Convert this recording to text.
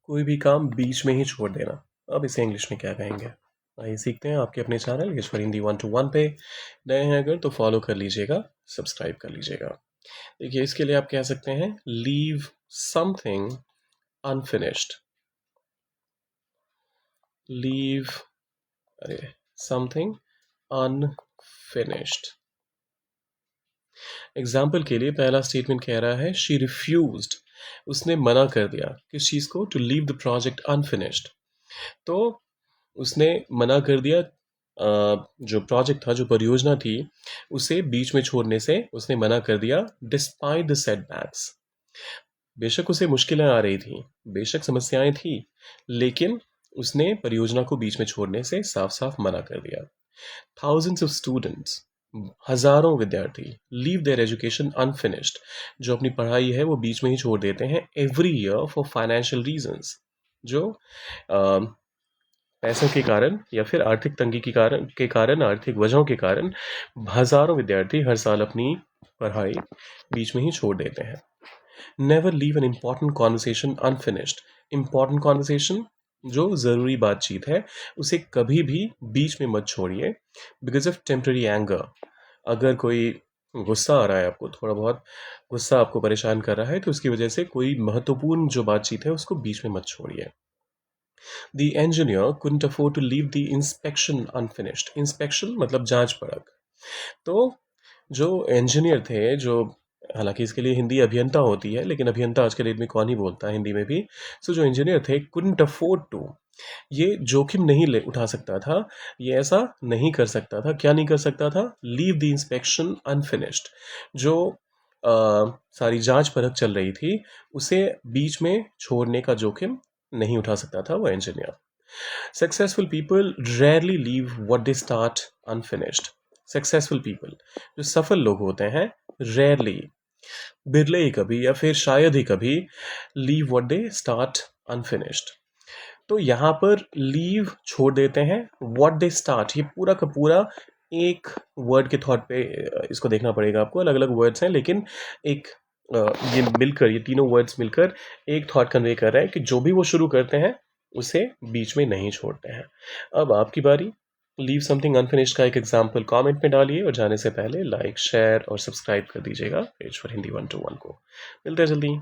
कोई भी काम बीच में ही छोड़ देना। अब इसे इंग्लिश में क्या कहेंगे? आइए सीखते हैं आपके अपने चैनल ईश्वर हिंदी 1-to-1 पे। नए हैं अगर तो फॉलो कर लीजिएगा, सब्सक्राइब कर लीजिएगा। देखिए इसके लिए आप कह सकते हैं leave something unfinished. Leave something unfinished. Example के लिए पहला स्टेटमेंट कह रहा है शी रिफ्यूज्ड, उसने मना कर दिया किस चीज़ को, to leave the project unfinished. तो उसने मना कर दिया जो प्रोजेक्ट था, जो परियोजना थी, उसे बीच में छोड़ने से उसने मना कर दिया डिस्पाइट द सेटबैक्स। बेशक उसे मुश्किलें आ रही थी, बेशक समस्याएं थी, लेकिन उसने परियोजना को बीच में छोड़ने से साफ साफ मना कर दिया। Thousands of students, हजारों विद्यार्थी, लीव देयर एजुकेशन अनफिनिश्ड, जो अपनी पढ़ाई है वो बीच में ही छोड़ देते हैं every year for financial reasons, जो पैसों के कारण या फिर आर्थिक तंगी के कारण आर्थिक वजहों के कारण हजारों विद्यार्थी हर साल अपनी पढ़ाई बीच में ही छोड़ देते हैं। Never leave an important conversation unfinished. Important conversation, जो ज़रूरी बातचीत है, उसे कभी भी बीच में मत छोड़िए बिकॉज ऑफ टेम्पररी एंगर। अगर कोई गुस्सा आ रहा है आपको, थोड़ा बहुत गुस्सा आपको परेशान कर रहा है, तो उसकी वजह से कोई महत्वपूर्ण जो बातचीत है उसको बीच में मत छोड़िए। The engineer couldn't afford to leave the inspection unfinished. Inspection मतलब जांच परख। तो जो इंजीनियर थे, जो हालांकि इसके लिए हिंदी अभियंता होती है, लेकिन अभियंता आज के डेट में कौन ही बोलता है हिंदी में भी। सो जो इंजीनियर थे couldn't afford to, ये जोखिम नहीं ले उठा सकता था, ये ऐसा नहीं कर सकता था। क्या नहीं कर सकता था? Leave the inspection unfinished. जो सारी जांच परख चल रही थी उसे बीच में छोड़ने का जोखिम नहीं उठा सकता था वो engineer. Successful people rarely leave what they start unfinished. Successful people, जो सफल लोग होते हैं, रेयरली, बिरले ही कभी या फिर शायद ही कभी, leave what they start unfinished. तो यहाँ पर लीव छोड़ देते हैं, व्हाट दे स्टार्ट, ये पूरा का पूरा एक वर्ड के थॉट पे इसको देखना पड़ेगा आपको। अलग अलग वर्ड्स हैं, लेकिन एक ये मिलकर, ये तीनों वर्ड्स मिलकर एक थॉट कन्वे कर रहे हैं कि जो भी वो शुरू करते हैं उसे बीच में नहीं छोड़ते हैं। अब आपकी बारी। लीव समथिंग अनफिनिश्ड का एक एग्जाम्पल कमेंट में डालिए और जाने से पहले लाइक, शेयर और सब्सक्राइब कर दीजिएगा पेज फॉर हिंदी 1-to-1 को। मिलते हैं जल्दी।